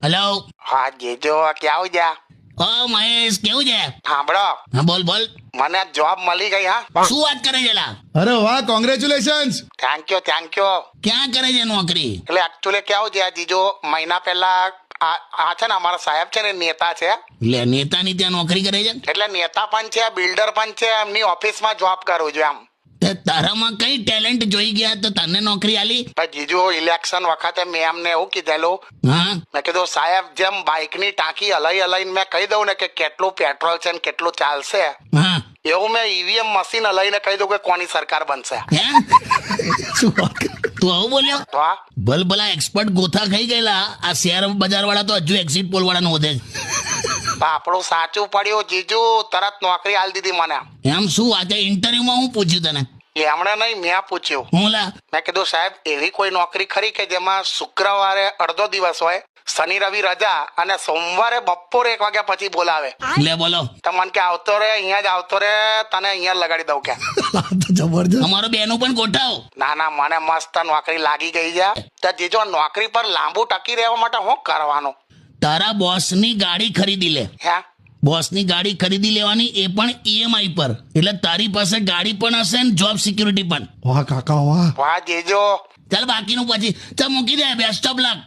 Hello. હા જીજો ક્યાં જા ઓ મહેશ, કેવું છે? સાંભળો હા બોલ બોલ. મને જોબ મળી ગઈ. હા શું વાત કરે છે લા? અરે વાહ, કોંગ્રેચ્યુલેશન્સ. Thank you. ક્યાં કરે છે નોકરી? એટલે એકચ્યુઅલી કેવું છે જીજો, મહિના પહેલા આ છે ને અમારા સાહેબ છે ને નેતા છે, લે, નેતાની ત્યાં નોકરી કરે છે? એટલે નેતા પણ છે બિલ્ડર પણ છે, એમની ઓફિસમાં જોબ કરું છું એમ. તે તારામાં કઈ ટેલેન્ટ જોઈ ગયા તો તને નોકરી આલી? પણ જીજો ઇલેક્શન વખતે મેં એમને એવું કીધેલું, હા. મેં કીધું સાહેબ જેમ બાઇકની ટાંકી હલાઈને મેં કહી દઉં ને કે કેટલું પેટ્રોલ છે ને કેટલું ચાલશે, હા. એવું મેં ઈવીએમ મશીન હલાઈને કહી દઉં કે કોની સરકાર બનશે. હે? શું વાત કરે? તું આવું બોલ્યો? તો હા ભલા એક્સપર્ટ ગોથા ખાઈ ગયેલા. આ શેર બજાર વાળા તો હજુ એક્ઝિટ પોલ વાળા નો વધે તો આપણું સાચું પડ્યું જીજુ, તરત નોકરી આલી દીધી મને. એમ શું વાત છે? ઇન્ટરવ્યુમાં હું પૂછ્યું તને? એમણે નહીં, મેં પૂછ્યું. હું લા? મેં કીધું સાહેબ એવી કોઈ નોકરી ખરી કે જેમાં શુક્રવારે અડધો દિવસ હોય, શનિ રવિ રજા અને સોમવારે બપોરે 1 વાગ્યા પછી બોલાવે? લે બોલો. તો મને કે આવતો રે, અહીંયા જ આવતો રે, તને અહીંયા લગાડી દઉં કે. જબરજસ્ત. અમારો બેનું પણ ગોઠાવ. ના મને મસ્ત નોકરી લાગી ગઈ છે. તો જીજો નોકરી પર લાંબુ ટકી રહેવા માટે શું કરવાનું? તારા બોસની ગાડી ખરીદી લે. હે બોસની ગાડી ખરીદી લેવાની, એ પણ ઈએમઆઈ પર. એટલે તારી પાસે ગાડી પણ હશે ને જોબ સિક્યુરિટી પણ. વાહ કાકા વાહ. વાહ જીજો. ચાલ બાકીનું પછી ચાલ મૂકી દે. Best of luck.